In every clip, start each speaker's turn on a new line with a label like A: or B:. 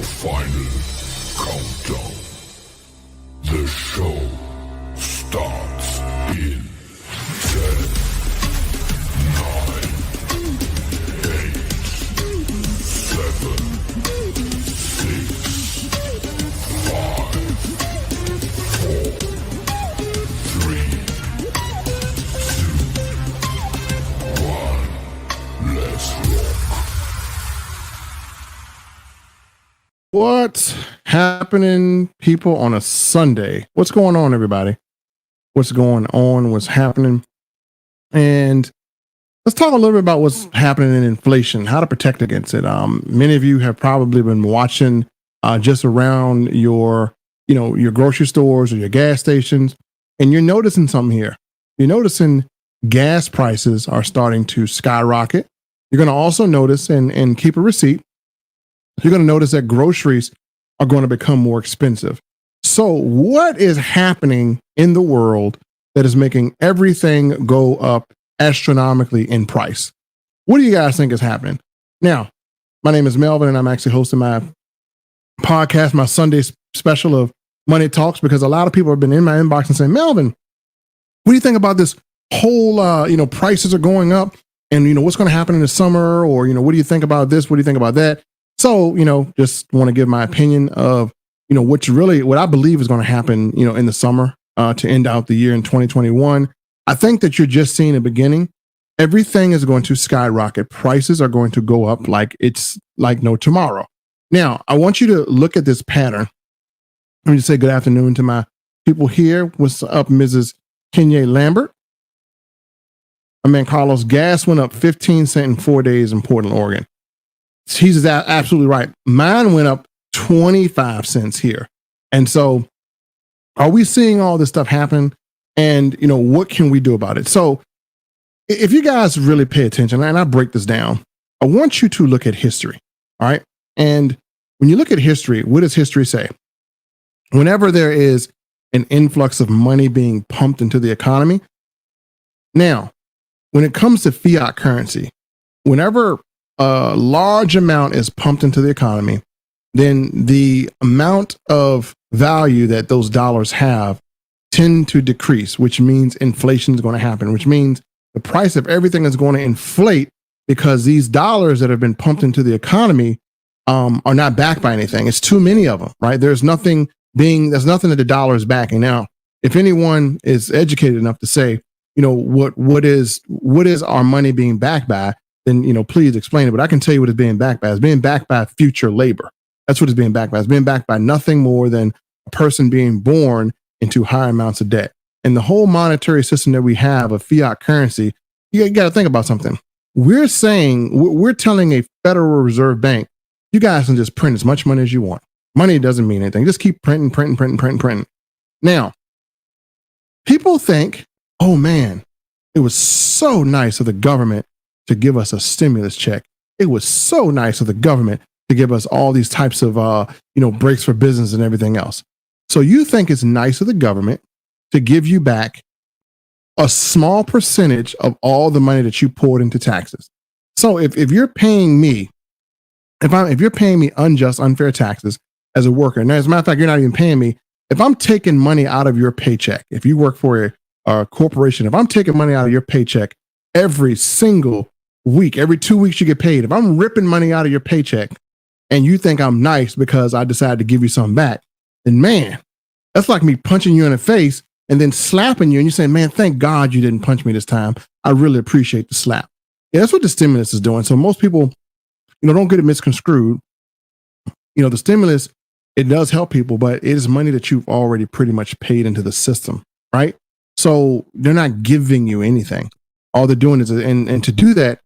A: final countdown. The show starts in 10, 9, 8, 7, 6, 5, 4, 3, 2, 1. Let's rock.
B: What's happening, people, on a Sunday? What's going on, everybody? What's going on? What's happening? And let's talk a little bit about what's happening in inflation, how to protect against it. Many of you have probably been watching just around your grocery stores or your gas stations, and you're noticing something here. You're noticing gas prices are starting to skyrocket. You're going to also notice, and keep a receipt, you're going to notice that groceries are going to become more expensive. So what is happening in the world that is making everything go up astronomically in price? What do you guys think is happening? Now, my name is Melvin, and I'm actually hosting my podcast, my Sunday special of Money Talks, because a lot of people have been in my inbox and saying, Melvin, what do you think about this whole, prices are going up, and, what's going to happen in the summer? Or, what do you think about this? What do you think about that? So, just want to give my opinion of, what I believe is going to happen, in the summer to end out the year in 2021. I think that you're just seeing the beginning. Everything is going to skyrocket. Prices are going to go up like it's like no tomorrow. Now, I want you to look at this pattern. Let me just say good afternoon to my people here. What's up, Mrs. Kenya Lambert? My man Carlos, gas went up 15 cents in 4 days in Portland, Oregon. He's absolutely right. Mine went up 25 cents here. And so are we seeing all this stuff happen? And, what can we do about it? So if you guys really pay attention, and I break this down, I want you to look at history. All right. And when you look at history, what does history say? Whenever there is an influx of money being pumped into the economy. Now, when it comes to fiat currency, whenever a large amount is pumped into the economy, then the amount of value that those dollars have tend to decrease, which means inflation is going to happen, which means the price of everything is going to inflate because these dollars that have been pumped into the economy are not backed by anything. It's too many of them, right? There's nothing that the dollar is backing. Now, if anyone is educated enough to say, what is our money being backed by, then, please explain it. But I can tell you what it's being backed by. It's being backed by future labor. That's what it's being backed by. It's being backed by nothing more than a person being born into high amounts of debt. And the whole monetary system that we have of fiat currency, you got to think about something. We're telling a Federal Reserve Bank, you guys can just print as much money as you want. Money doesn't mean anything. Just keep printing. Now, people think, oh man, it was so nice of the government to give us a stimulus check. It was so nice of the government to give us all these types of, breaks for business and everything else. So you think it's nice of the government to give you back a small percentage of all the money that you poured into taxes. So if you're paying me, if you're paying me unjust, unfair taxes as a worker, and as a matter of fact, you're not even paying me. If I'm taking money out of your paycheck, if you work for a corporation, if I'm taking money out of your paycheck every single week, every 2 weeks you get paid, if I'm ripping money out of your paycheck and you think I'm nice because I decided to give you something back, then man, that's like me punching you in the face and then slapping you and you say, man, thank God you didn't punch me this time. I really appreciate the slap. Yeah, that's what the stimulus is doing. So most people, don't get it misconstrued. The stimulus, it does help people, but it is money that you've already pretty much paid into the system, right? So they're not giving you anything. All they're doing is, and to do that,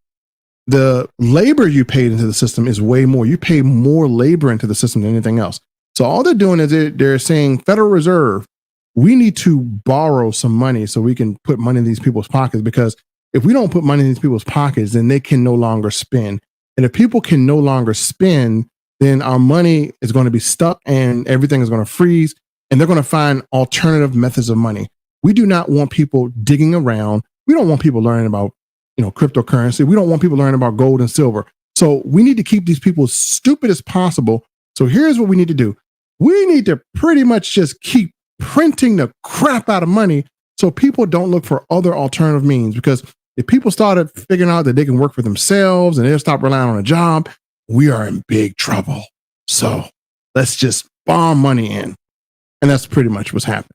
B: the labor you paid into the system is way more. You pay more labor into the system than anything else. So all they're doing is they're saying, Federal Reserve, we need to borrow some money so we can put money in these people's pockets, because if we don't put money in these people's pockets, then they can no longer spend. And if people can no longer spend, then our money is going to be stuck and everything is going to freeze, and they're going to find alternative methods of money. We do not want people digging around. We don't want people learning about, cryptocurrency. We don't want people learning about gold and silver. So we need to keep these people as stupid as possible So here's what we need to do. We need to pretty much just keep printing the crap out of money so people don't look for other alternative means. Because if people started figuring out that they can work for themselves and they'll stop relying on a job, we are in big trouble. So let's just bomb money in. And that's pretty much what's happening.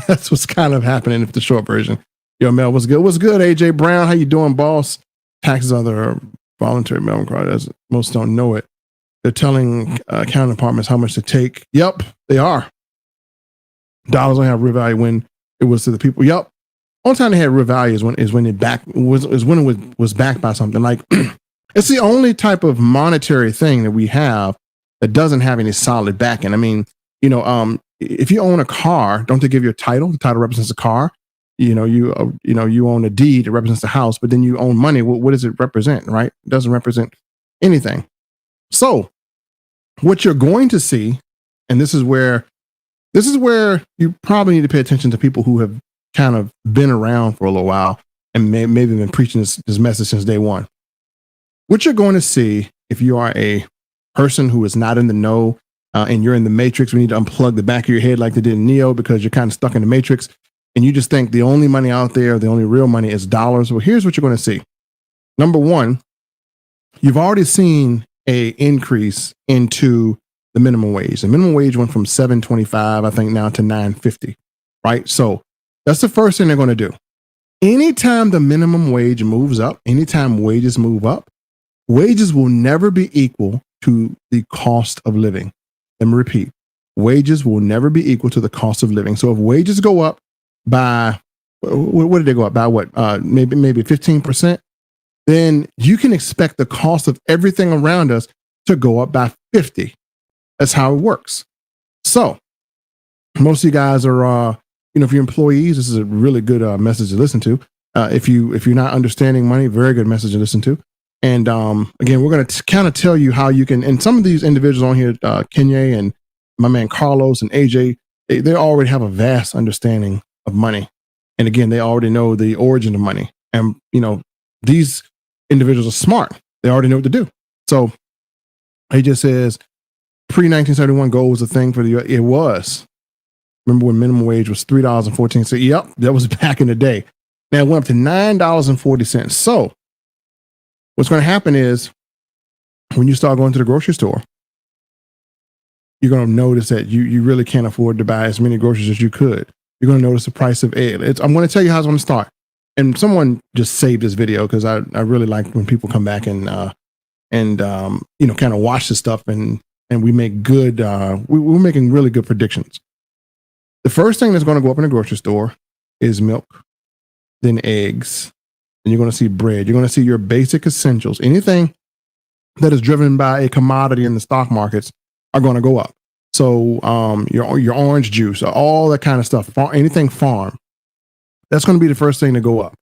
B: That's what's kind of happening if the short version. Yo, Mel, what's good? What's good, AJ Brown? How you doing, boss? Taxes on their voluntary minimum card, as most don't know it. They're telling accounting departments how much to take. Yep, they are. Dollars don't have real value when it was to the people. Yep. Only time they had real value is when it was backed by something. Like it's the only type of monetary thing that we have that doesn't have any solid backing. I mean, if you own a car, don't they give you a title? The title represents a car. You own a deed that represents the house, but then you own money. What does it represent, right? It doesn't represent anything. So what you're going to see, and this is where you probably need to pay attention to people who have kind of been around for a little while and maybe been preaching this message since day one. What you're going to see if you are a person who is not in the know and you're in the matrix, we need to unplug the back of your head like they did in Neo because you're kind of stuck in the matrix and you just think the only money out there, the only real money is dollars. Well, here's what you're going to see. Number one, you've already seen a increase into the minimum wage. The minimum wage went from $7.25, I think, now to $9.50, right? So that's the first thing they're going to do. Anytime the minimum wage moves up, anytime wages move up, wages will never be equal to the cost of living. Let me repeat. Wages will never be equal to the cost of living. So if wages go up by, what did they go up by? Maybe 15%? Then you can expect the cost of everything around us to go up by 50. That's how it works. So most of you guys are, if you're employees, this is a really good message to listen to. If you're not understanding money, very good message to listen to. And again, we're going to kind of tell you how you can, and some of these individuals on here, Kenya and my man Carlos and AJ, they already have a vast understanding of money. And again, they already know the origin of money. And, these individuals are smart. They already know what to do. So AJ says, pre-1971 gold was a thing for the U.S. It was. Remember when minimum wage was $3.14? Yep, that was back in the day. Now it went up to $9.40. So what's going to happen is when you start going to the grocery store, you're going to notice that you really can't afford to buy as many groceries as you could. You're going to notice the price of egg. I'm going to tell you how it's going to start. And someone just saved this video because I really like when people come back and kind of watch this stuff and we make good, we're making really good predictions. The first thing that's going to go up in the grocery store is milk, then eggs, and you're going to see bread. You're going to see your basic essentials. Anything that is driven by a commodity in the stock markets are going to go up. So your orange juice, all that kind of stuff, anything farm, that's going to be the first thing to go up.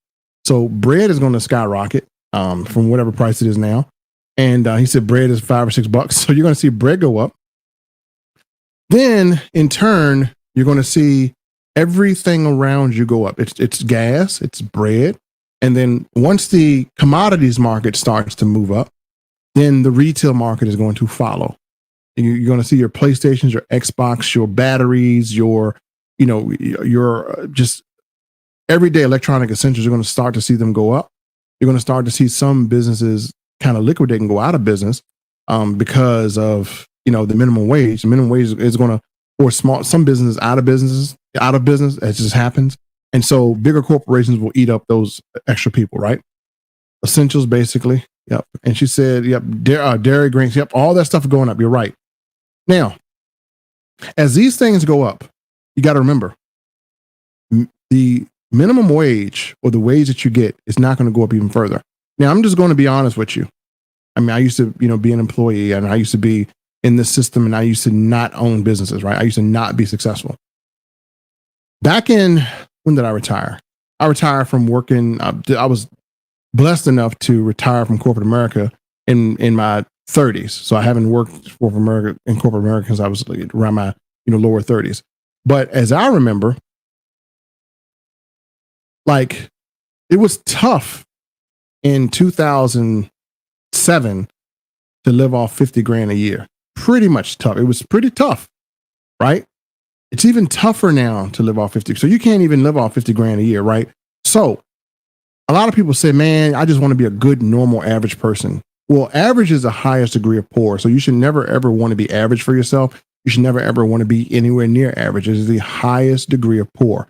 B: So bread is going to skyrocket from whatever price it is now. And he said bread is $5 or $6. So you're going to see bread go up. Then in turn, you're going to see everything around you go up. It's gas, it's bread. And then once the commodities market starts to move up, then the retail market is going to follow. You're going to see your PlayStations, your Xbox, your batteries, your just everyday electronic essentials. You're going to start to see them go up. You're going to start to see some businesses kind of liquidate and go out of business because of the minimum wage. The minimum wage is going to force some businesses out of business. It just happens, and so bigger corporations will eat up those extra people, right? Essentials, basically. Yep. And she said, yep, dairy, grains, yep, all that stuff is going up. You're right. Now, as these things go up, you got to remember the minimum wage or the wage that you get is not going to go up even further. Now, I'm just going to be honest with you. I mean, I used to, be an employee and I used to be in this system and I used to not own businesses, right? I used to not be successful. Back in, when did I retire? I retired from working. I was blessed enough to retire from corporate America in my 30s. So I haven't worked for corporate America since I was around my lower 30s. But as I remember, like it was tough in 2007 to live off 50 grand a year. pretty much tough. It was pretty tough, right? It's even tougher now to live off 50. So you can't even live off 50 grand a year, right? So a lot of people say, man, I just want to be a good, normal, average person. Well, average is the highest degree of poor. So you should never, ever want to be average for yourself. You should never, ever want to be anywhere near average. It is the highest degree of poor,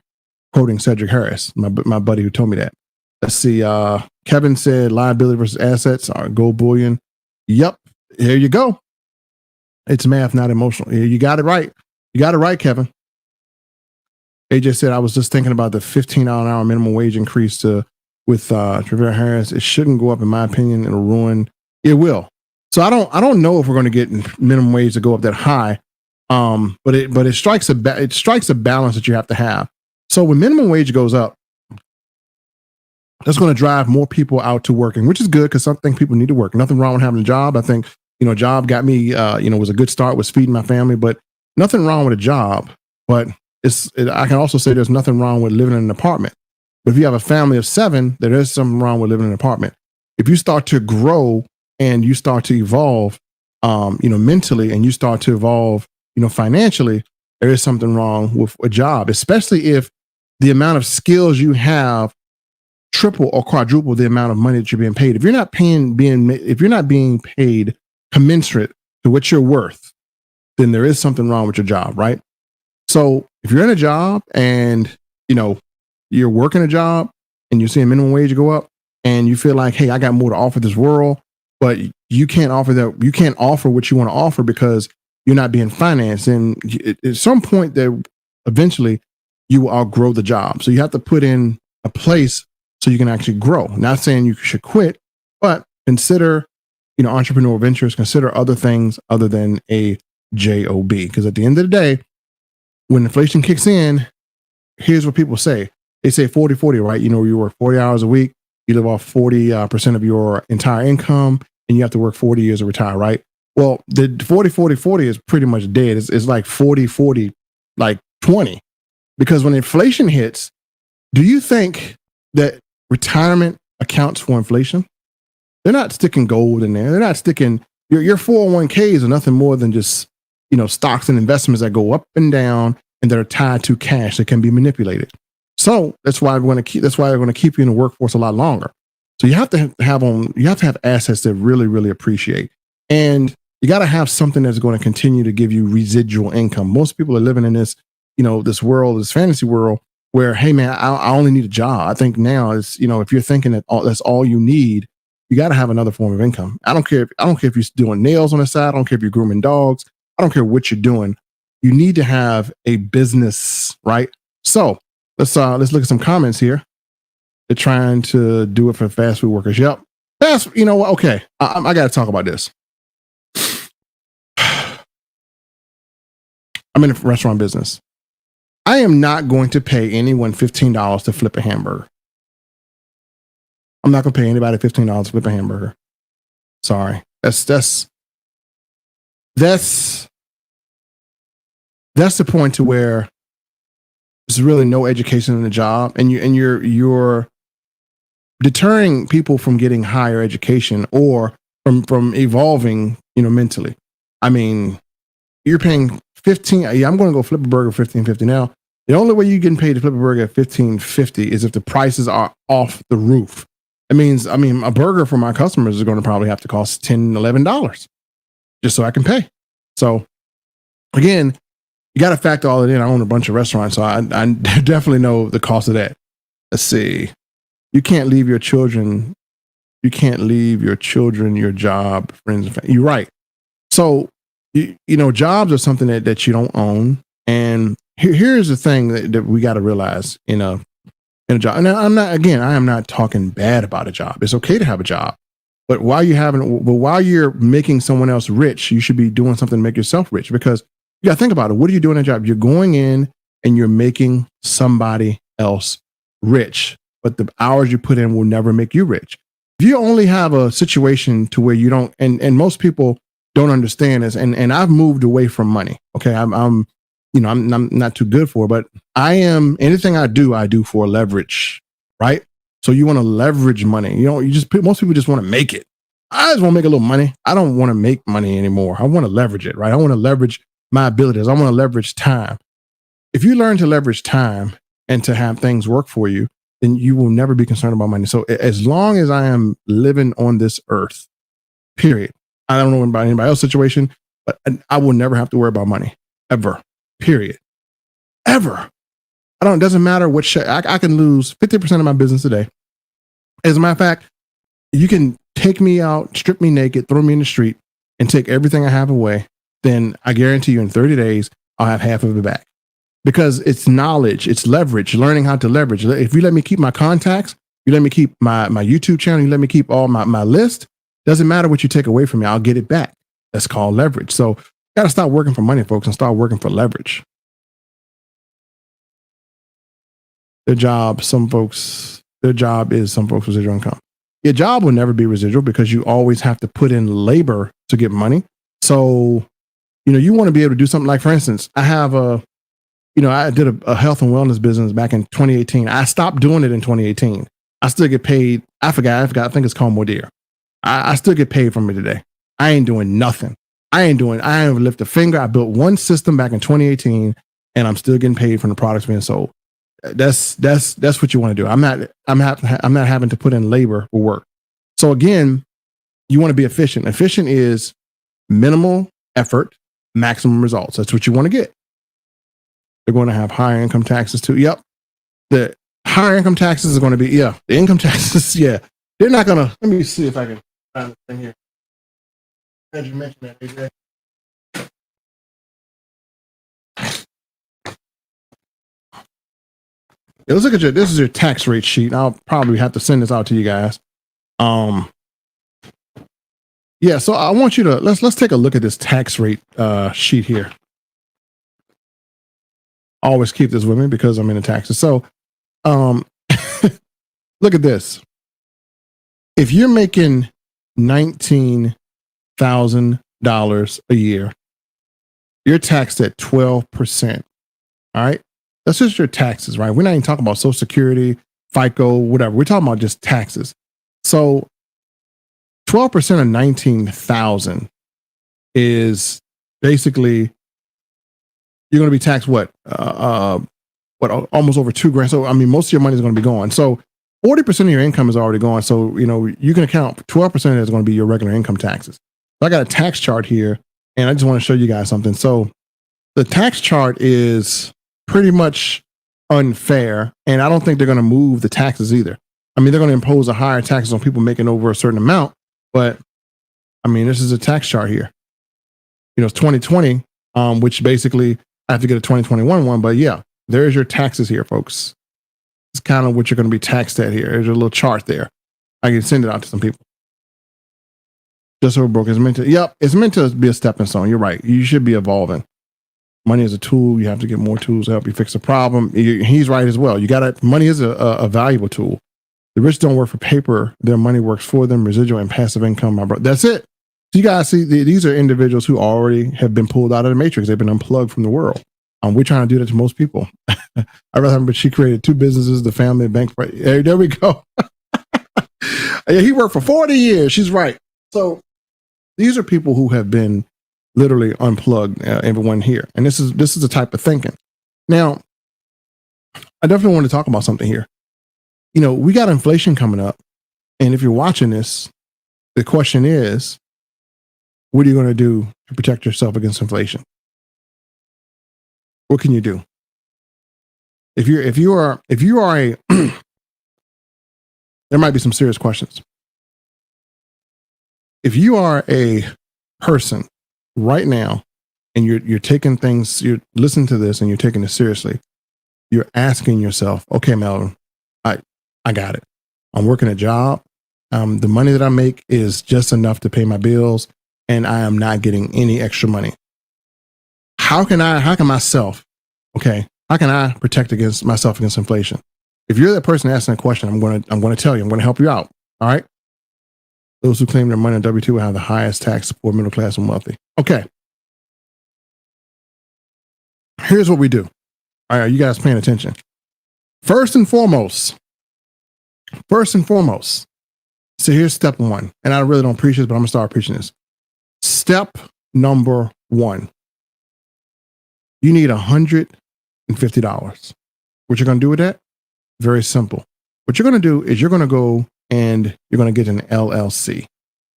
B: quoting Cedric Harris, my buddy who told me that. Let's see. Kevin said liability versus assets are gold bullion. Yep. Here you go. It's math, not emotional. You got it right. You got it right, Kevin. AJ said, I was just thinking about the $15 an hour minimum wage increase with Trevor Harris. It shouldn't go up, in my opinion. It'll ruin. It will. So I don't know if we're going to get minimum wage to go up that high. But it strikes a balance that you have to have. So when minimum wage goes up, that's going to drive more people out to working, which is good because I think people need to work. Nothing wrong with having a job. I think, a job got me, was a good start, was feeding my family, but nothing wrong with a job. But I can also say there's nothing wrong with living in an apartment. But if you have a family of 7, there is something wrong with living in an apartment. If you start to grow and you start to evolve, mentally, and you start to evolve, financially, there is something wrong with a job, especially if the amount of skills you have triple or quadruple the amount of money that you're being paid. If you're not being paid commensurate to what you're worth, then there is something wrong with your job, right? So if you're in a job and, you're working a job and you're seeing minimum wage go up and you feel like, hey, I got more to offer this world, but you can't offer that. You can't offer what you want to offer because you're not being financed. And at some point that eventually you will outgrow the job. So you have to put in a place so you can actually grow. Not saying you should quit, but consider, entrepreneurial ventures, consider other things other than a job. Because at the end of the day, when inflation kicks in, here's what people say. They say 40-40, right? You work 40 hours a week, you live off 40% of your entire income, and you have to work 40 years to retire, right? Well, the 40-40-40 is pretty much dead. It's like 40-40, like 20. Because when inflation hits, do you think that retirement accounts for inflation? They're not sticking gold in there. They're not sticking, your 401ks are nothing more than just, stocks and investments that go up and down and that are tied to cash that can be manipulated. So that's why we're going to keep you in the workforce a lot longer. So you have to have assets that really, really appreciate. And you got to have something that's going to continue to give you residual income. Most people are living in this, this world, this fantasy world where, hey man, I only need a job. I think now is, if you're thinking that that's all you need, you got to have another form of income. I don't care if you're doing nails on the side. I don't care if you're grooming dogs. I don't care what you're doing. You need to have a business, right? So let's look at some comments here. They're trying to do it for fast food workers. Yep. Okay. I got to talk about this. I'm in a restaurant business. I am not going to pay anyone $15 to flip a hamburger. I'm not going to pay anybody $15 to flip a hamburger. Sorry. That's the point to where there's really no education in the job, and you're deterring people from getting higher education or from evolving, mentally. I mean, you're paying $15. Yeah, I'm going to go flip a burger for $15.50 now. The only way you're getting paid to flip a burger at $15.50 is if the prices are off the roof. It means, a burger for my customers is going to probably have to cost $10, $11 just so I can pay. So again, you got to factor all it in. I own a bunch of restaurants, so I definitely know the cost of that. Let's see. You can't leave your children. You can't leave your children, your job, friends, and family. You're right. So, jobs are something that you don't own. And here's the thing that we got to realize in a job. And I am not talking bad about a job. It's okay to have a job. But while you're making someone else rich, you should be doing something to make yourself rich, because you got to think about it. What are you doing in a job? You're going in and you're making somebody else rich, but the hours you put in will never make you rich. If you only have a situation to where you don't, and most people don't understand this, and I've moved away from money. Okay. I'm not too good for it, but anything I do for leverage, right? So you want to leverage money. Most people just want to make it. I just want to make a little money. I don't want to make money anymore. I want to leverage it, right? I want to leverage my abilities. I want to leverage time. If you learn to leverage time and to have things work for you, then you will never be concerned about money. So as long as I am living on this earth, period. I don't know about anybody else's situation, but I will never have to worry about money ever, period. Ever. It doesn't matter what I can lose 50% of my business today. As a matter of fact, you can take me out, strip me naked, throw me in the street, and take everything I have away. Then I guarantee you in 30 days, I'll have half of it back. Because it's knowledge, it's leverage, learning how to leverage. If you let me keep my contacts, you let me keep my YouTube channel, you let me keep all my list, doesn't matter what you take away from me, I'll get it back. That's called leverage. So you got to stop working for money, folks, and start working for leverage. Their job is some folks' residual income. Your job will never be residual because you always have to put in labor to get money. So, you want to be able to do something like, for instance, I did a health and wellness business back in 2018. I stopped doing it in 2018. I still get paid. I forgot. I think it's called Modir. I still get paid from it today. I ain't doing nothing. I haven't lifted a finger. I built one system back in 2018 and I'm still getting paid from the products being sold. That's what you want to do. I'm not having to put in labor for work. So again, you want to be efficient. Efficient is minimal effort, maximum results. That's what you want to get. They're going to have higher income taxes too. Yep. The higher income taxes are going to be, the income taxes. Yeah. They're not going to, let me see if I can find this thing here. As you mentioned that, AJ. Let's look at this is your tax rate sheet. I'll probably have to send this out to you guys. So I want you to, let's take a look at this tax rate sheet here. Always keep this with me because I'm into taxes. So look at this. If you're making $19,000 a year, you're taxed at 12%. All right. That's just your taxes, right? We're not even talking about Social Security, FICO, whatever. We're talking about just taxes. So 12% of 19,000 is basically, you're going to be taxed almost over $2,000. So, most of your money is going to be gone. So 40% of your income is already gone. So, you can account 12% of it is going to be your regular income taxes. So I got a tax chart here and I just want to show you guys something. So the tax chart is pretty much unfair. And I don't think they're going to move the taxes either. They're going to impose a higher taxes on people making over a certain amount. But this is a tax chart here. It's 2020, which basically I have to get a 2021 one. But yeah, there's your taxes here, folks. It's kind of what you're going to be taxed at here. There's a little chart there. I can send it out to some people. Just so broke. It's meant to be a stepping stone. You're right. You should be evolving. Money is a tool. You have to get more tools to help you fix a problem. He's right as well. Money is a valuable tool. The rich don't work for paper. Their money works for them. Residual and passive income. That's it. So you guys see, these are individuals who already have been pulled out of the matrix. They've been unplugged from the world. We're trying to do that to most people. I remember she created 2 businesses, the family bank. Hey, there we go. Yeah, he worked for 40 years. She's right. So these are people who have been literally unplugged, everyone here. And this is the type of thinking. Now, I definitely want to talk about something here. We got inflation coming up. And if you're watching this, the question is, what are you going to do to protect yourself against inflation? What can you do? If you are a, there might be some serious questions. If you are a person right now and you're taking things, you're listening to this and you're taking it seriously, you're asking yourself, okay, Melvin, I got it. I'm working a job. The money that I make is just enough to pay my bills and I am not getting any extra money. How can I protect myself against inflation? If you're that person asking that question, I'm going to tell you, I'm going to help you out. All right. Those who claim their money on W-2 will have the highest tax support, middle class and wealthy. Okay. Here's what we do. All right. Are you guys paying attention? First and foremost, So here's step one. And I really don't preach this, but I'm going to start preaching this. Step number one. You need $150. What you're going to do with that? Very simple. What you're going to do is you're going to go and you're going to get an LLC.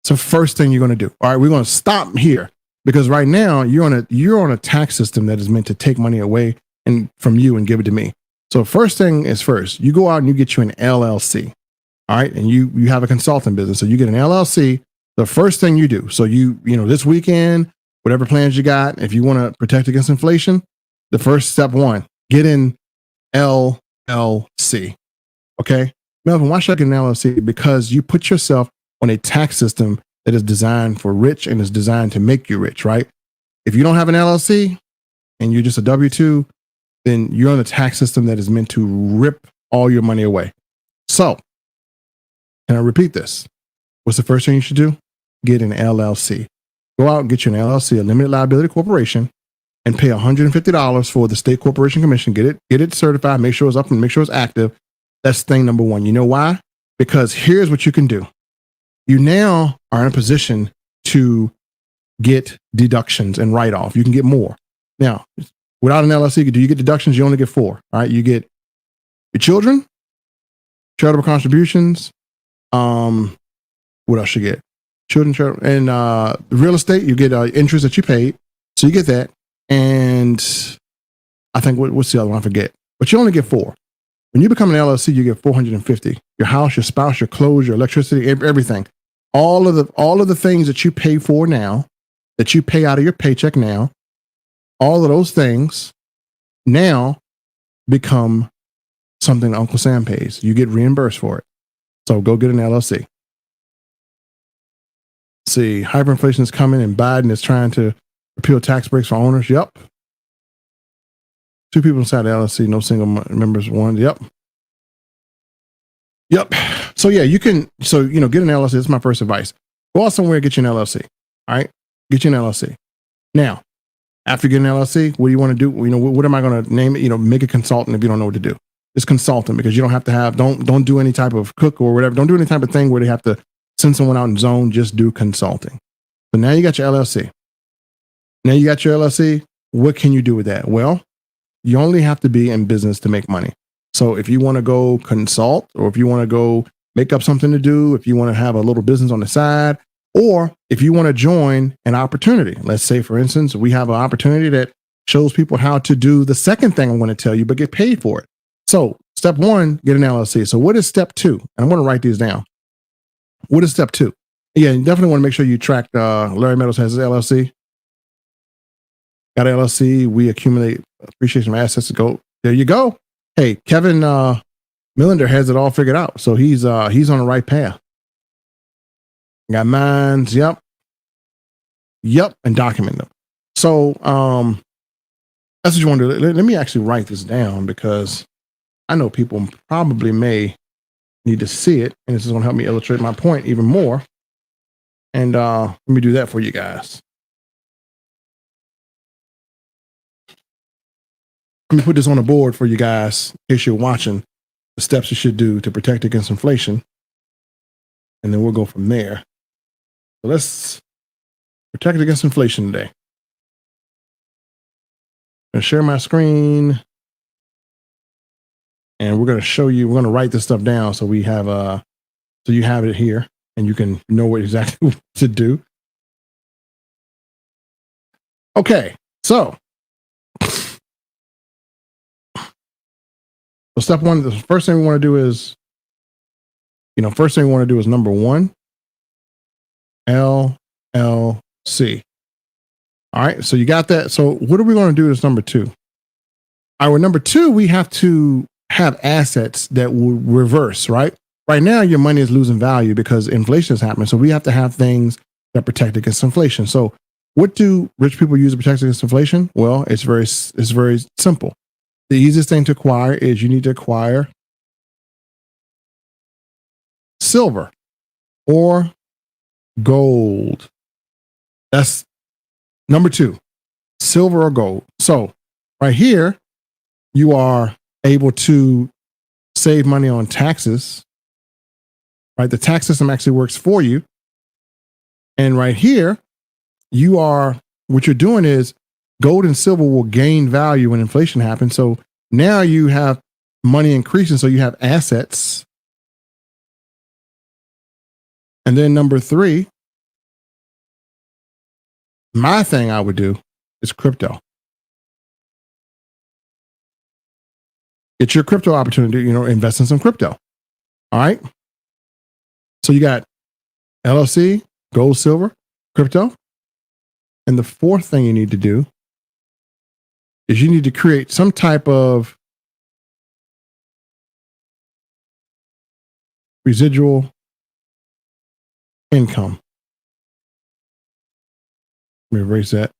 B: So first thing you're going to do. All right, we're going to stop here because right now you're on a tax system that is meant to take money away and from you and give it to me. So first thing is first, you go out and you get you an LLC. All right, and you have a consulting business, so you get an LLC. The first thing you do, so you this weekend, whatever plans you got, if you want to protect against inflation, the first step one, get an LLC. Okay, Melvin, why should I get an LLC? Because you put yourself on a tax system that is designed for rich and is designed to make you rich, right? If you don't have an LLC and you're just a W-2, then you're on a tax system that is meant to rip all your money away. So, and I repeat this, what's the first thing you should do? Get an LLC. Go out and get you an LLC, a limited liability corporation, and pay $150 for the state corporation commission. Get it certified, make sure it's up and make sure it's active. That's thing number one. You know why? Because here's what you can do. You now are in a position to get deductions and write off. You can get more. Now, without an LLC, do you get deductions? You only get 4. All right. You get your children, charitable contributions. What else you get? Children, and real estate, you get interest that you paid. So you get that. And I think what's the other one? I forget. But you only get 4. When you become an LLC, you get 450. Your house, your spouse, your clothes, your electricity, everything. All of the things that you pay for now, that you pay out of your paycheck now, all of those things now become something Uncle Sam pays. You get reimbursed for it. So go get an LLC. See, hyperinflation is coming and Biden is trying to repeal tax breaks for owners. Yep. 2 people inside the LLC, no single members, 1. Yep. So yeah, you can, get an LLC. That's my first advice. Go out somewhere, get you an LLC. All right. Get you an LLC. Now, after you get an LLC, what do you want to do? What am I going to name it? Make a consultant if you don't know what to do. It's consultant because you don't have to don't do any type of cook or whatever. Don't do any type of thing where they have to send someone out in zone. Just do consulting. So now you got your LLC. What can you do with that? Well, you only have to be in business to make money. So if you want to go consult, or if you want to go make up something to do, if you want to have a little business on the side, or if you want to join an opportunity, let's say, for instance, we have an opportunity that shows people how to do the second thing I'm going to tell you, but get paid for it. So step 1, get an LLC. So what is step 2? And I'm going to write these down. What is step 2? Yeah, you definitely want to make sure you track Larry Meadows has his LLC. Got an LLC. We accumulate appreciation of assets to go. There you go. Hey, Kevin Millender has it all figured out. So he's on the right path. Got mines. Yep. And document them. So that's what you want to do. Let me actually write this down because I know people probably may need to see it. And this is going to help me illustrate my point even more. And let me do that for you guys. Let me put this on the board for you guys in case you're watching the steps you should do to protect against inflation. And then we'll go from there. So let's protect against inflation today. I'm going to share my screen. And we're going to show you, we're going to write this stuff down so we have so you have it here and you can know what exactly to do. Okay, so step 1, the first thing we want to do is, number 1, LLC. All right, so you got that. So what are we going to do as number 2? All right, well, number 2, we have to have assets that will reverse, right? Right now, your money is losing value because inflation is happening. So we have to have things that protect against inflation. So what do rich people use to protect against inflation? Well, it's very simple. The easiest thing to acquire is you need to acquire silver or gold. That's number 2, silver or gold. So right here, you are able to save money on taxes, right? The tax system actually works for you. And right here, what you're doing is gold and silver will gain value when inflation happens. So now you have money increasing. So you have assets. And then number 3, my thing I would do is crypto. Get your crypto opportunity, invest in some crypto. All right. So you got LLC, gold, silver, crypto. And the 4th thing you need to do is you need to create some type of residual income. Let me erase that.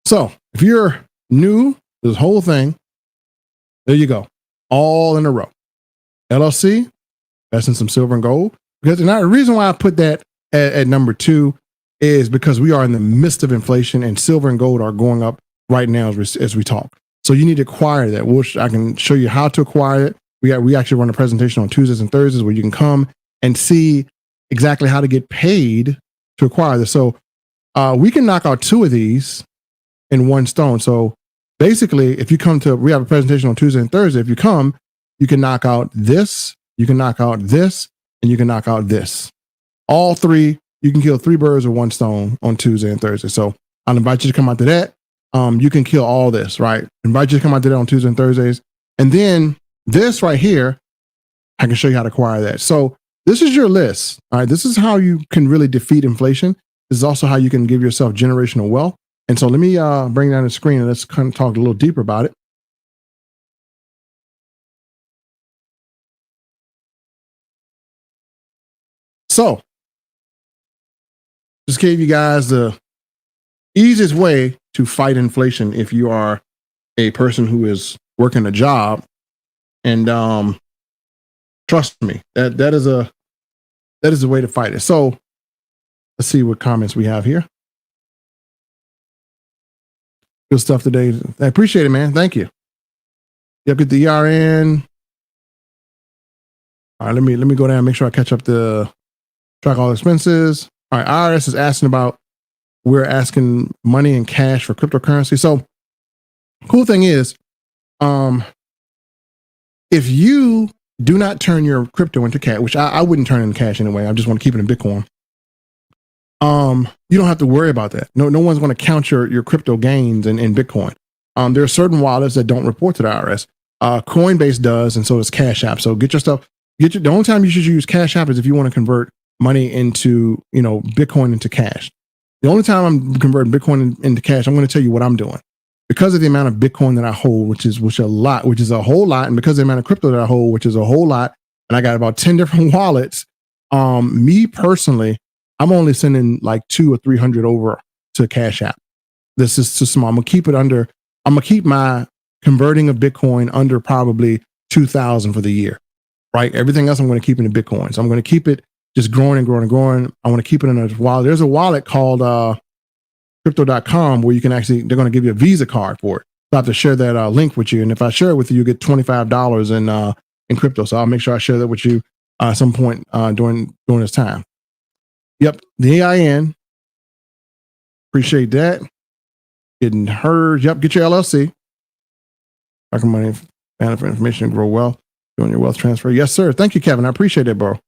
B: So if you're new to this whole thing, there you go. All in a row. LLC, invest in some silver and gold. Because the reason why I put that at number 2 is because we are in the midst of inflation and silver and gold are going up right now as we talk. So you need to acquire that. I can show you how to acquire it. We actually run a presentation on Tuesdays and Thursdays where you can come and see exactly how to get paid to acquire this. So we can knock out 2 of these in one stone. So basically, if you come we have a presentation on Tuesday and Thursday. If you come, you can knock out this, you can knock out this, and you can knock out this. All 3, you can kill 3 birds with one stone on Tuesday and Thursday. So I'll invite you to come out to that. You can kill all this, right? Invite you to come out to that on Tuesday and Thursdays. And then this right here, I can show you how to acquire that. So this is your list. All right. This is how you can really defeat inflation. This is also how you can give yourself generational wealth. And so let me bring down the screen and let's kind of talk a little deeper about it. So just gave you guys the easiest way to fight inflation if you are a person who is working a job. And trust me, that is a way to fight it. So let's see what comments we have here. Good stuff today. I appreciate it, man. Thank you. Yep, get the ERN. All right, let me go down and make sure I catch up the track all expenses. All right, IRS is asking about, we're asking money in cash for cryptocurrency. So cool thing is, if you do not turn your crypto into cash, which I wouldn't turn it into cash anyway, I just want to keep it in Bitcoin. You don't have to worry about that. No one's going to count your crypto gains in Bitcoin. There are certain wallets that don't report to the IRS. Coinbase does, and so does Cash App. So get your stuff. The only time you should use Cash App is if you want to convert money into, Bitcoin into cash. The only time I'm converting Bitcoin into cash, I'm going to tell you what I'm doing. Because of the amount of Bitcoin that I hold, which is a whole lot, and because of the amount of crypto that I hold, which is a whole lot, and I got about 10 different wallets. Me personally, I'm only sending like 200 or 300 over to Cash App. This is too small. I'm gonna keep my converting of Bitcoin under probably 2,000 for the year, right? Everything else I'm going to keep in the Bitcoin. So I'm going to keep it just growing and growing and growing. I want to keep it in a wallet. There's a wallet called crypto.com where you can they're going to give you a Visa card for it. So I have to share that link with you. And if I share it with you, you get $25 in crypto. So I'll make sure I share that with you at some point during this time. Yep. The AIN. Appreciate that. Getting heard. Yep. Get your LLC. Talking money, for information, grow wealth, doing your wealth transfer. Yes, sir. Thank you, Kevin. I appreciate it, bro.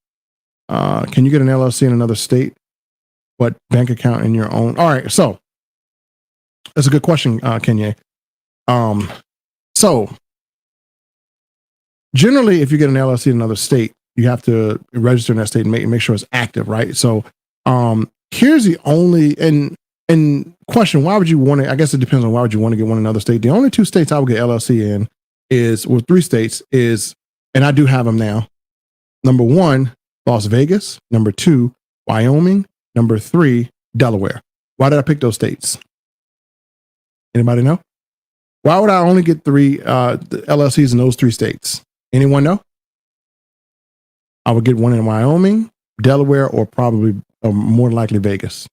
B: Can you get an LLC in another state, but bank account in your own? All right. So that's a good question, Kenya. So generally, if you get an LLC in another state, you have to register in that state and make sure it's active, right? So here's the only and question: why would you want to? I guess it depends on why would you want to get one in another state. The only 2 states I would get LLC in is, well, 3 states is, and I do have them now. Number 1, Las Vegas. Number 2, Wyoming. Number 3, Delaware. Why did I pick those states? Anybody know? Why would I only get 3 LLCs in those 3 states? Anyone know? I would get one in Wyoming, Delaware, or probably more likely Vegas.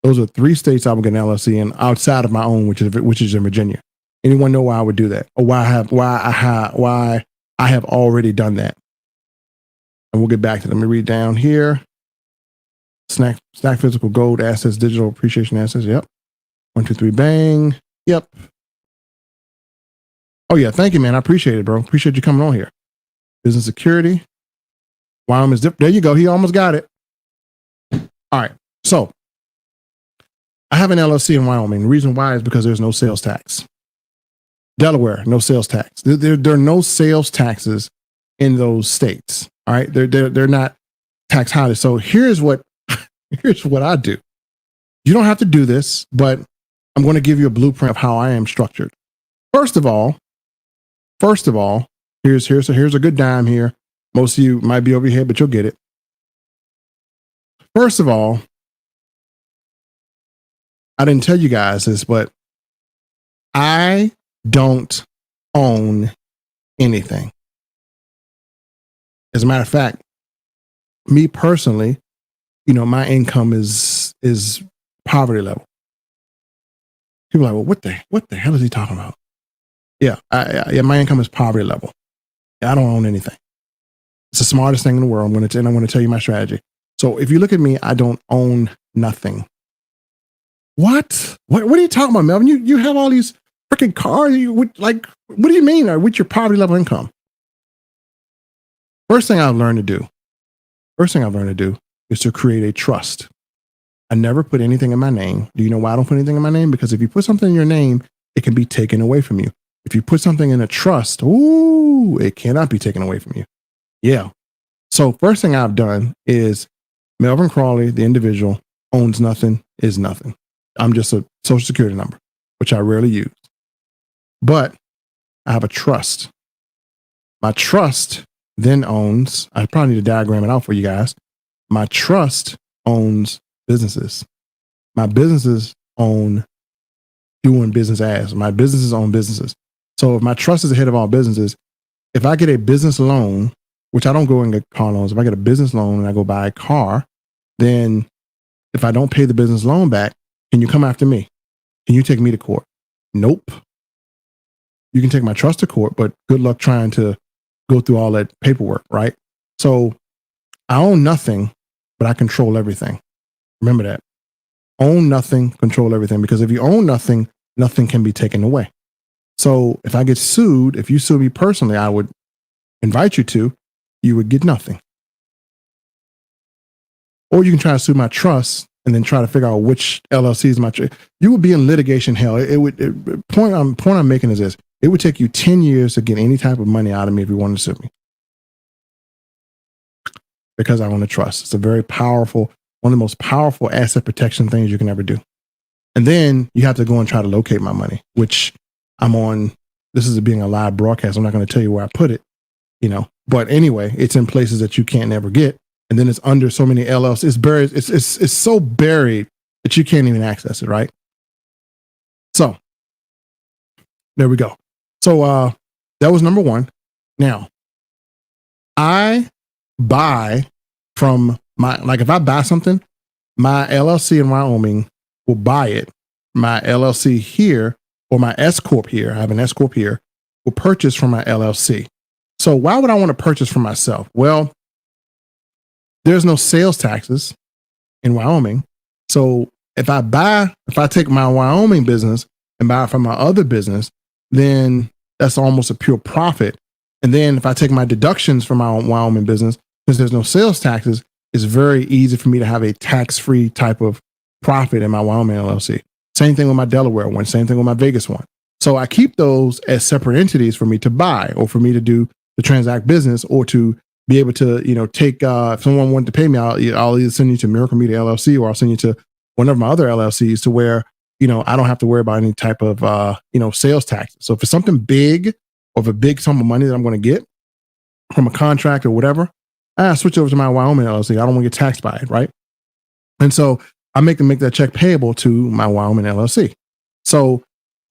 B: Those are 3 states I would get an LLC in outside of my own, which is in Virginia. Anyone know why I would do that, or why I have already done that? And we'll get back to them. Let me read down here. Stack physical gold assets, digital appreciation assets. Yep. 1, 2, 3, bang. Yep. Oh yeah, thank you, man. I appreciate it, bro. Appreciate you coming on here. Business security. Wyoming's there you go. He almost got it. All right. So I have an LLC in Wyoming. The reason why is because there's no sales tax. Delaware, no sales tax. There are no sales taxes in those states. All right. They're not tax high. So here's what I do. You don't have to do this, but I'm going to give you a blueprint of how I am structured. First of all, here's a good dime here. Most of you might be over your head, but you'll get it. First of all, I didn't tell you guys this, but I don't own anything. As a matter of fact, me personally, my income is poverty level. People are like, well, what the hell is he talking about? Yeah, my income is poverty level. I don't own anything. It's the smartest thing in the world. I'm going to tell you my strategy. So if you look at me, I don't own nothing. What are you talking about, Melvin? You have all these freaking cars. What do you mean? With your poverty level income? First thing I've learned to do is to create a trust. I never put anything in my name. Do you know why I don't put anything in my name? Because if you put something in your name, it can be taken away from you. If you put something in a trust, it cannot be taken away from you. Yeah. So first thing I've done is Melvin Crawley, the individual, owns nothing, is nothing. I'm just a social security number, which I rarely use. But I have a trust. My trust then owns, I probably need to diagram it out for you guys. My trust owns businesses. My businesses own doing business as. My businesses own businesses. So if my trust is the head of all businesses, if I get a business loan, which I don't go and get car loans, if I get a business loan and I go buy a car, then if I don't pay the business loan back, can you come after me? Can you take me to court? Nope. You can take my trust to court, but good luck trying to go through all that paperwork, right? So I own nothing, but I control everything. Remember that. Own nothing, control everything. Because if you own nothing, nothing can be taken away. So if I get sued, if you sue me personally, I would invite you to, you would get nothing. Or you can try to sue my trust and then try to figure out which LLC is my trust. You would be in litigation hell. Point I'm making is this. It would take you 10 years to get any type of money out of me if you wanted to sue me. Because I own a trust. It's a very powerful, one of the most powerful asset protection things you can ever do. And then you have to go and try to locate my money, which I'm on. This is being a live broadcast. I'm not going to tell you where I put it, but anyway, it's in places that you can't ever get. And then it's under so many LLCs. It's buried. It's so buried that you can't even access it. Right. So there we go. So that was number one. Now I buy from if I buy something, my LLC in Wyoming will buy it. My LLC here or my S Corp here, I have an S Corp here, will purchase from my LLC. So why would I want to purchase for myself? Well, there's no sales taxes in Wyoming. So if I take my Wyoming business and buy it from my other business, then that's almost a pure profit. And then if I take my deductions from my Wyoming business, because there's no sales taxes, it's very easy for me to have a tax-free type of profit in my Wyoming LLC. Same thing with my Delaware one, same thing with my Vegas one. So I keep those as separate entities for me to buy or for me to do the transact business or to be able to, take, if someone wanted to pay me, I'll either send you to Miracle Media LLC or I'll send you to one of my other LLCs to where, I don't have to worry about any type of, sales taxes. So if it's something big or if a big sum of money that I'm going to get from a contract or whatever, I switch over to my Wyoming LLC. I don't want to get taxed by it, right? And so I make that check payable to my Wyoming LLC. So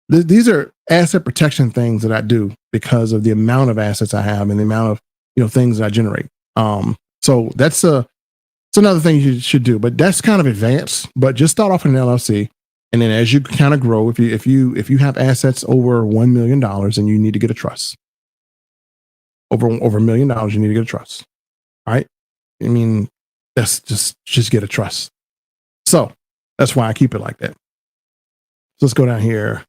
B: these are asset protection things that I do because of the amount of assets I have and the amount of things that I generate. So it's another thing you should do, but that's kind of advanced. But just start off in an LLC And then as you kind of grow, if you have assets over $1 million, then you need to get a trust. Over $1 million, you need to get a trust. All right. I mean, that's just get a trust. So that's why I keep it like that. So let's go down here.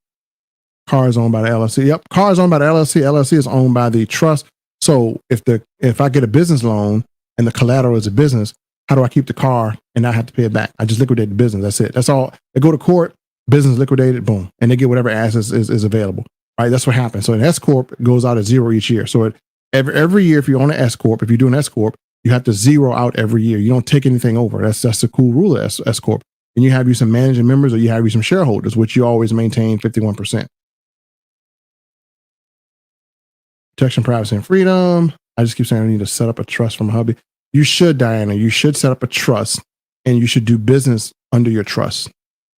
B: Car is owned by the LLC. Yep. Car is owned by the LLC. LLC is owned by the trust. So if I get a business loan and the collateral is a business, how do I keep the car and not have to pay it back? I just liquidate the business. That's it. That's all. They go to court, business liquidated, boom, and they get whatever assets is available. Right. That's what happens. So an S corp goes out at zero each year. So every year, if you own an S corp, if you do an S corp, you have to zero out every year. You don't take anything over. That's a cool rule of S corp. And you have you some managing members or you have you some shareholders, which you always maintain 51%. Protection, privacy, and freedom. I just keep saying I need to set up a trust from a hubby. You should, Diana. You should set up a trust and you should do business under your trust.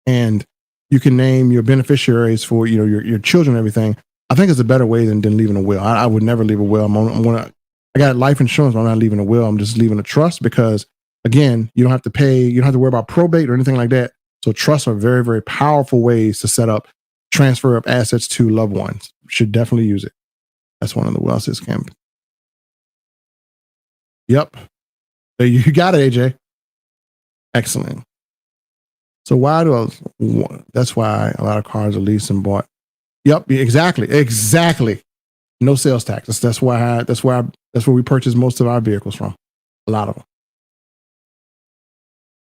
B: And you can name your beneficiaries for your children and everything. I think it's a better way than leaving a will. I would never leave a will. I got life insurance, but I'm not leaving a will. I'm just leaving a trust because, again, you don't have to pay. You don't have to worry about probate or anything like that. So trusts are very, very powerful ways to set up transfer of assets to loved ones. You should definitely use it. That's one of the wells is camp. Yep. You got it, AJ. Excellent. So that's why a lot of cars are leased and bought. Yep, exactly. No sales tax. That's where we purchase most of our vehicles from. A lot of them.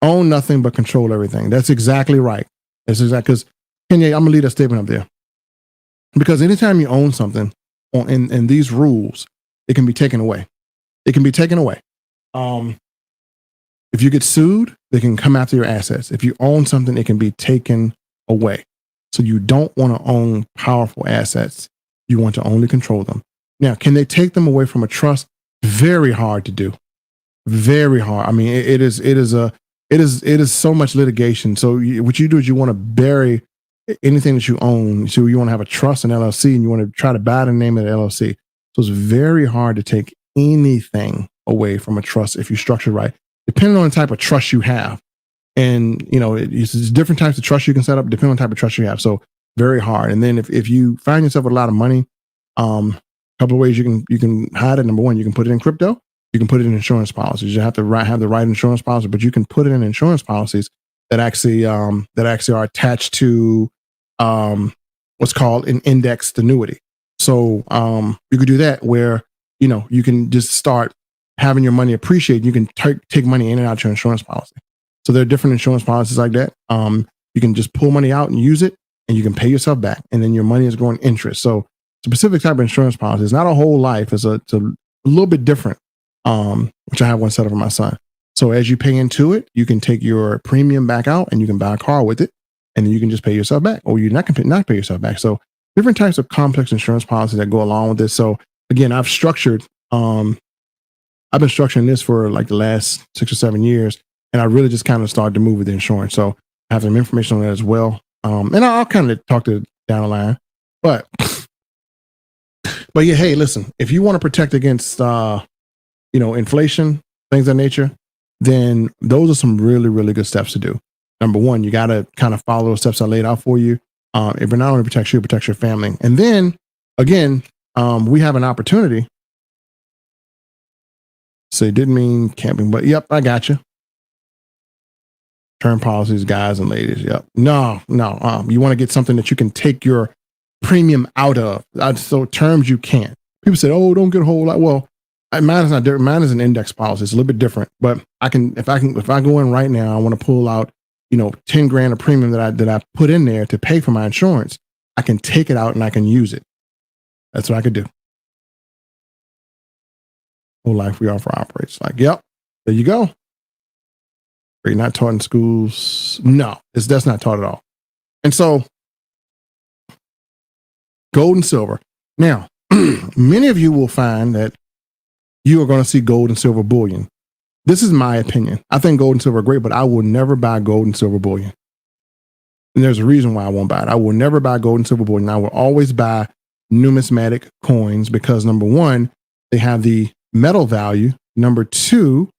B: Own nothing but control everything. That's exactly right. That's exactly because Kenya, I'm gonna leave that statement up there. Because anytime you own something in these rules, it can be taken away. It can be taken away. If you get sued, they can come after your assets. If you own something, it can be taken away. So you don't want to own powerful assets. You want to only control them. Now, can they take them away from a trust? Very hard to do. Very hard. I mean, it is so much litigation. So what you do is you want to bury anything that you own. So you want to have a trust in LLC and you want to try to buy the name of the LLC. So it's very hard to take anything away from a trust if you structure right, depending on the type of trust you have. And, it's different types of trust you can set up depending on the type of trust you have. So very hard. And then if you find yourself with a lot of money, a couple of ways you can hide it. Number one, you can put it in crypto. You can put it in insurance policies. You have to have the right insurance policy, but you can put it in insurance policies that actually are attached to what's called an indexed annuity. So you could do that where you can just start having your money appreciate. You can take money in and out your insurance policy. So there are different insurance policies like that. You can just pull money out and use it, and you can pay yourself back, and then your money is growing interest. So it's a specific type of insurance policy. It's not a whole life. It's a little bit different, which I have one set up for my son. So as you pay into it, you can take your premium back out, and you can buy a car with it, and then you can just pay yourself back, or you not pay yourself back. So different types of complex insurance policies that go along with this. So again, I've been structuring this for like the last 6 or 7 years. And I really just kind of started to move with the insurance. So I have some information on that as well. And I'll kind of talk to down the line. But yeah, hey, listen, if you want to protect against, inflation, things of that nature, then those are some really, really good steps to do. Number one, you got to kind of follow the steps I laid out for you. It not only protects you, it protects your family. And then again, we have an opportunity. So it didn't mean camping, but yep, I got you. Term policies, guys and ladies. Yep. No. You want to get something that you can take your premium out of. So terms you can't. People say, "Oh, don't get a whole lot." Well, mine is not different. Mine is an index policy. It's a little bit different. But if I go in right now, I want to pull out, $10,000 of premium that I put in there to pay for my insurance. I can take it out and I can use it. That's what I could do. Whole life we offer operates. Like, yep, there you go. You're not taught in schools. No, that's not taught at all. And so gold and silver. Now, many of you will find that you are going to see gold and silver bullion. This is my opinion. I think gold and silver are great, but I will never buy gold and silver bullion. And there's a reason why I won't buy it. I will never buy gold and silver bullion. I will always buy numismatic coins because number one, they have the metal value. Number two,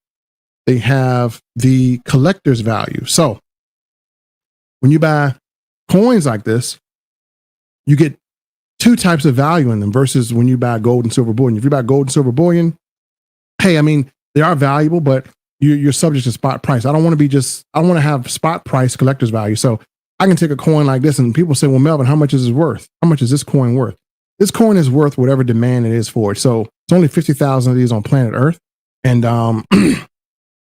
B: they have the collector's value. So when you buy coins like this, you get two types of value in them versus when you buy gold and silver bullion. If you buy gold and silver bullion, hey, I mean, they are valuable, but you're subject to spot price. I don't want to have spot price collector's value. So I can take a coin like this and people say, well, Melvin, how much is it worth? How much is this coin worth? This coin is worth whatever demand it is for it. So it's only 50,000 of these on planet Earth. And,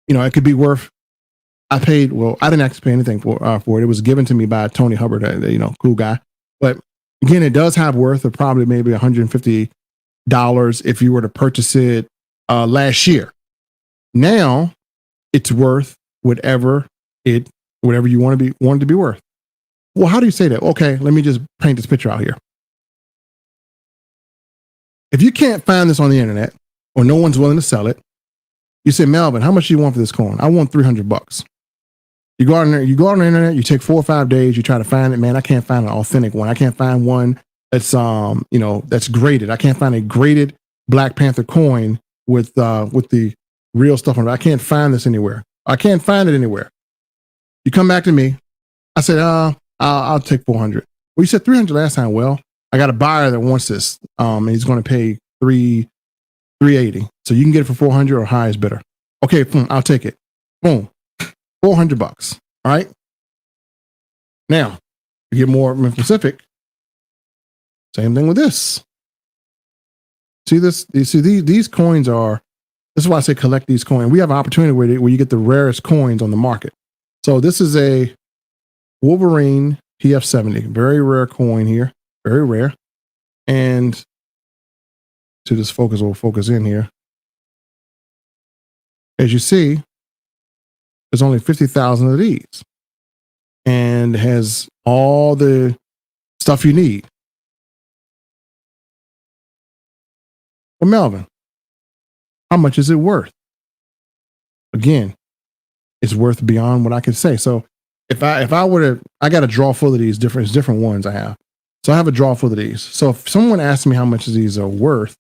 B: it could be worth, I didn't actually pay anything for it. It was given to me by Tony Hubbard, cool guy. But again, it does have worth of probably maybe $150 if you were to purchase it last year. Now it's worth whatever you want it to be worth. Well, how do you say that? Okay, let me just paint this picture out here. If you can't find this on the internet or no one's willing to sell it, you say, Melvin, how much do you want for this coin? I want $300. You go out on the internet, you take 4 or 5 days, you try to find it. Man, I can't find an authentic one. I can't find one that's that's graded. I can't find a graded Black Panther coin with the real stuff on it. I can't find this anywhere. I can't find it anywhere. You come back to me. I said, I'll take 400. Well, you said 300 last time. Well, I got a buyer that wants this. And he's going to pay 380. So you can get it for 400 or highest bidder. Okay, boom, I'll take it. Boom, $400. All right. Now, to get more specific, same thing with this. See this? You see these coins are. This is why I say collect these coins. We have an opportunity where you get the rarest coins on the market. So this is a Wolverine PF70, very rare coin here, very rare. And to this focus, will focus in here. As you see, there's only 50,000 of these, and has all the stuff you need. Well, Melvin, how much is it worth? Again, it's worth beyond what I could say. So if I were to, I got a drawer full of these different ones I have. So I have a drawer full of these. So if someone asks me how much these are worth,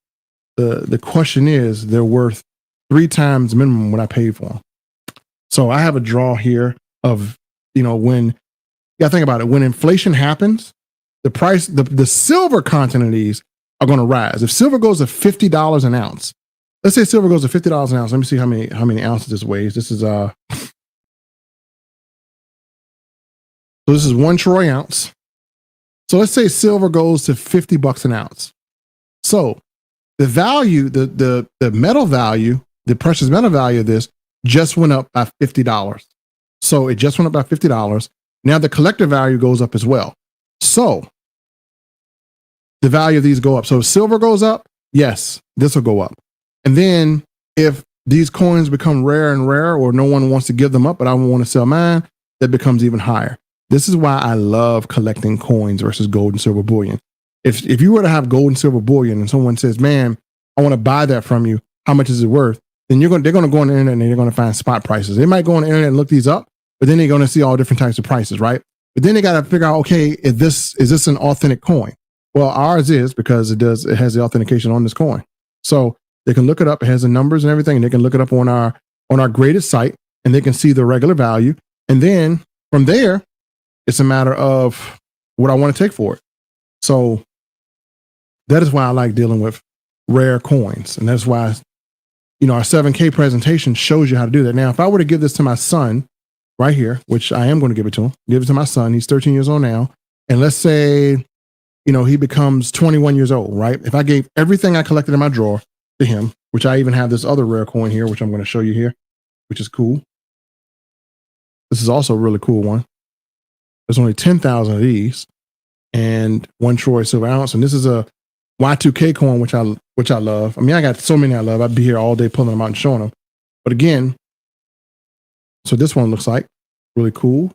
B: the question is they're worth 3 times minimum what I paid for them. So I have a drawer here of, when you gotta think about it, when inflation happens, the price, the silver content of these are going to rise. If silver goes to $50 an ounce, let's say silver goes to $50 an ounce. Let me see how many ounces this weighs. This is so this is 1 troy ounce. So let's say silver goes to $50 an ounce. So the value, the metal value, the precious metal value of this just went up by $50. So it just went up by $50. Now the collector value goes up as well. So the value of these go up. So if silver goes up, yes, this will go up. And then if these coins become rare and rare, or no one wants to give them up, but I want to sell mine, that becomes even higher. This is why I love collecting coins versus gold and silver bullion. If you were to have gold and silver bullion and someone says, man, I want to buy that from you, how much is it worth? Then they're going to go on the internet and they're going to find spot prices. They might go on the internet and look these up, but then they're going to see all different types of prices, right? But then they got to figure out, okay, is this an authentic coin? Well, ours is, because it has the authentication on this coin. So they can look it up. It has the numbers and everything. And they can look it up on our graded site, and they can see the regular value. And then from there, it's a matter of what I want to take for it. So that is why I like dealing with rare coins. And that's why, our 7K presentation shows you how to do that. Now, if I were to give this to my son right here, which I am going to give it to him, give it to my son. He's 13 years old now. And let's say, he becomes 21 years old, right? If I gave everything I collected in my drawer to him, which I even have this other rare coin here, which I'm going to show you here, which is cool. This is also a really cool one. There's only 10,000 of these and 1 troy silver ounce. And this is a Y2K coin, which I love. I mean, I got so many I love. I'd be here all day pulling them out and showing them. But again, so this one looks like really cool.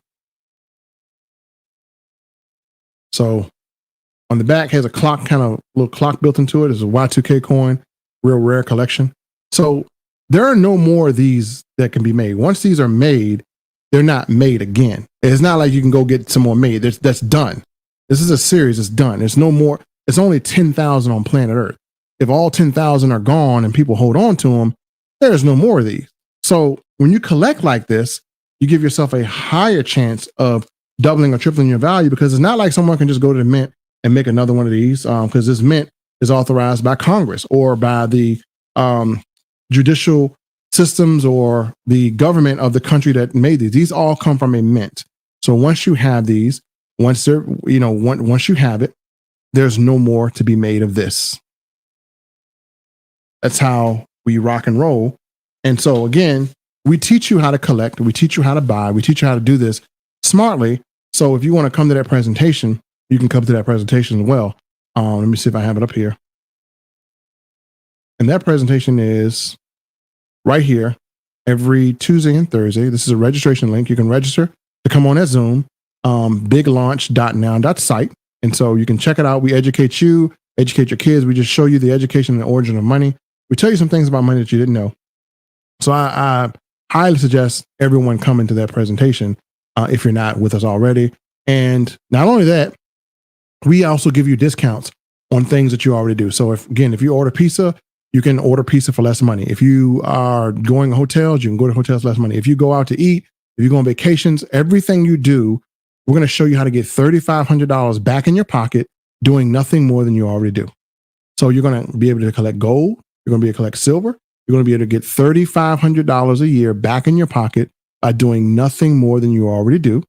B: So on the back has a clock, kind of little clock built into it. It's a Y2K coin, real rare collection. So there are no more of these that can be made. Once these are made, they're not made again. It's not like you can go get some more made. That's done. This is a series. It's done. There's no more. It's only 10,000 on planet Earth. If all 10,000 are gone and people hold on to them, there's no more of these. So when you collect like this, you give yourself a higher chance of doubling or tripling your value, because it's not like someone can just go to the mint and make another one of these, because this mint is authorized by Congress or by the judicial systems or the government of the country that made these. These all come from a mint. So once you have these, once you have it, there's no more to be made of this. That's how we rock and roll. And so again, we teach you how to collect, we teach you how to buy, we teach you how to do this smartly. So if you want to come to that presentation, you can come to that presentation as well. Let me see if I have it up here. And that presentation is right here every Tuesday and Thursday. This is a registration link. You can register to come on that Zoom, biglaunch.now.site. And so you can check it out. We educate you, educate your kids. We just show you the education and the origin of money. We tell you some things about money that you didn't know. So I highly suggest everyone come into that presentation if you're not with us already. And not only that, we also give you discounts on things that you already do. So if you order pizza, you can order pizza for less money. If you are going to hotels, you can go to hotels for less money. If you go out to eat, if you go on vacations, everything you do, we're going to show you how to get $3,500 back in your pocket doing nothing more than you already do. So you're going to be able to collect gold. You're going to be able to collect silver. You're going to be able to get $3,500 a year back in your pocket by doing nothing more than you already do.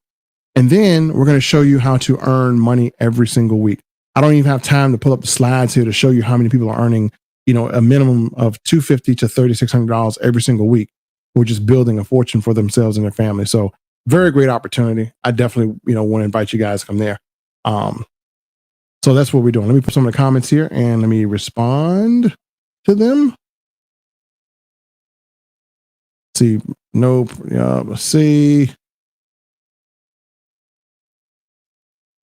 B: And then we're going to show you how to earn money every single week. I don't even have time to pull up the slides here to show you how many people are earning, a minimum of $250 to $3,600 every single week. We're just building a fortune for themselves and their family. So very great opportunity. I definitely, want to invite you guys to come there. So that's what we're doing. Let me put some of the comments here and let me respond to them. See, nope. Let's see.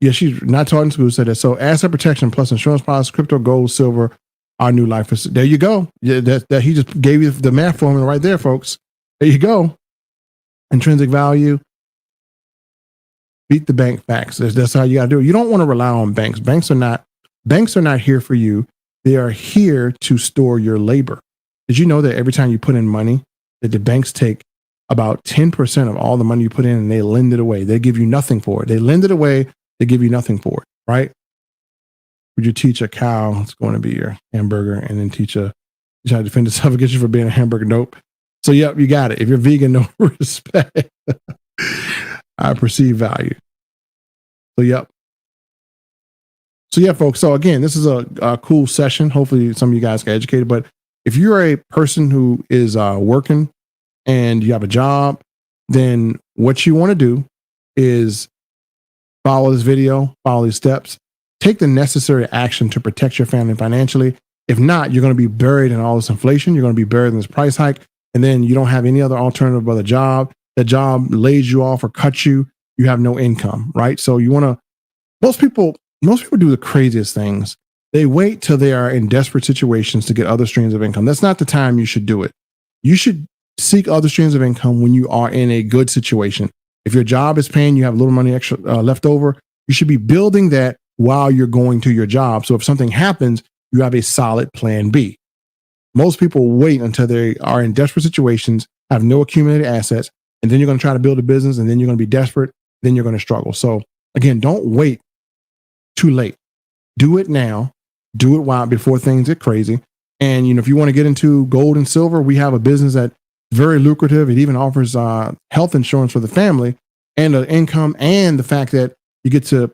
B: Yeah, she's not taught in school. Said that. So asset protection plus insurance policy, crypto, gold, silver, our new life. There you go. Yeah, that he just gave you the math formula right there, folks. There you go. Intrinsic value. Beat the bank facts. That's how you got to do it. You don't want to rely on banks. Banks are not here for you. They are here to store your labor. Did you know that every time you put in money, that the banks take about 10% of all the money you put in and they lend it away? They give you nothing for it. They lend it away. They give you nothing for it, right? Would you teach a cow it's going to be your hamburger and then you try to defend yourself against you for being a hamburger? Nope. So, yep, you got it. If you're vegan, no respect. I perceive value. So, yep. So, yeah, folks. So, again, this is a cool session. Hopefully, some of you guys get educated. But if you're a person who is working and you have a job, then what you want to do is follow this video, follow these steps, take the necessary action to protect your family financially. If not, you're going to be buried in all this inflation. You're going to be buried in this price hike. And then you don't have any other alternative but a job. The job lays you off or cuts you. You have no income, right? So you want to, most people do the craziest things. They wait till they are in desperate situations to get other streams of income. That's not the time you should do it. You should seek other streams of income when you are in a good situation. If your job is paying, you have a little money extra left over, you should be building that while you're going to your job. So if something happens, you have a solid plan B. Most people wait until they are in desperate situations, have no accumulated assets, and then you're going to try to build a business, and then you're going to be desperate, then you're going to struggle. So again, don't wait too late. Do it now. Do it before things get crazy. And if you want to get into gold and silver, we have a business that's very lucrative. It even offers health insurance for the family and the income, and the fact that you get to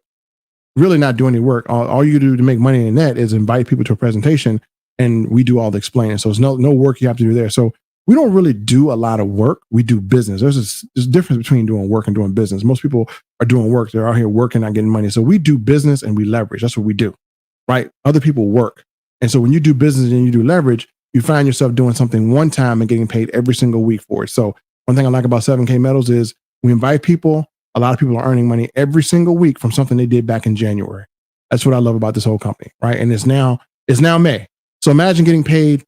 B: really not do any work. All you do to make money in that is invite people to a presentation, and we do all the explaining. So there's no work you have to do there. So we don't really do a lot of work. We do business. There's a difference between doing work and doing business. Most people are doing work. They're out here working, not getting money. So we do business and we leverage. That's what we do, right? Other people work. And so when you do business and you do leverage, you find yourself doing something one time and getting paid every single week for it. So one thing I like about 7K Metals is we invite people. A lot of people are earning money every single week from something they did back in January. That's what I love about this whole company, right? And it's now May. So imagine getting paid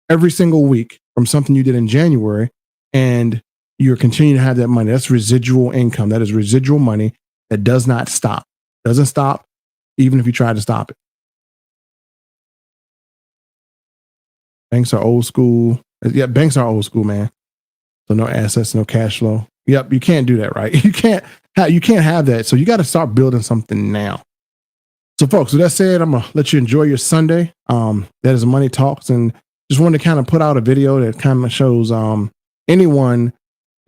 B: every single week from something you did in January, and you're continuing to have that money. That's residual income. That is residual money that does not stop. Doesn't stop even if you try to stop it. Banks are old school. Yeah, banks are old school, man. So no assets, no cash flow. Yep, you can't do that, right? You can't You can't have that. So you got to start building something now. So folks, with that said, I'm going to let you enjoy your Sunday. That is Money Talks, and just wanted to kind of put out a video that kind of shows anyone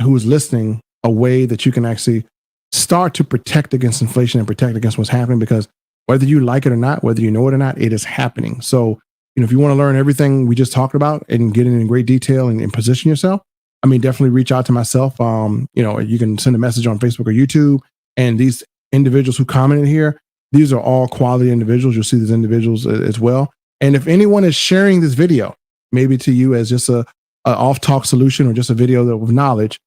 B: who is listening a way that you can actually start to protect against inflation and protect against what's happening, because whether you like it or not, whether you know it or not, it is happening. So, if you want to learn everything we just talked about and get in great detail and position yourself, I mean, definitely reach out to myself. You can send a message on Facebook or YouTube, and these individuals who commented here, these are all quality individuals. You'll see these individuals as well. And if anyone is sharing this video, maybe to you as just a off-talk solution or just a video with knowledge,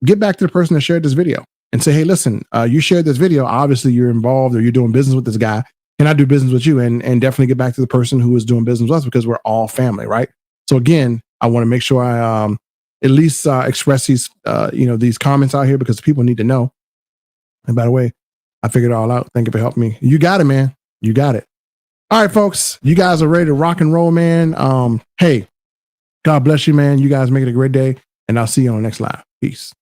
B: get back to the person that shared this video and say, hey, listen, you shared this video. Obviously, you're involved or you're doing business with this guy. Can I do business with you? And definitely get back to the person who is doing business with us, because we're all family, right? So again, I want to make sure I at least express these comments out here, because people need to know. And by the way, I figured it all out. Thank you for helping me. You got it, man. You got it. All right, folks. You guys are ready to rock and roll, man. Hey, God bless you, man. You guys make it a great day, and I'll see you on the next live. Peace.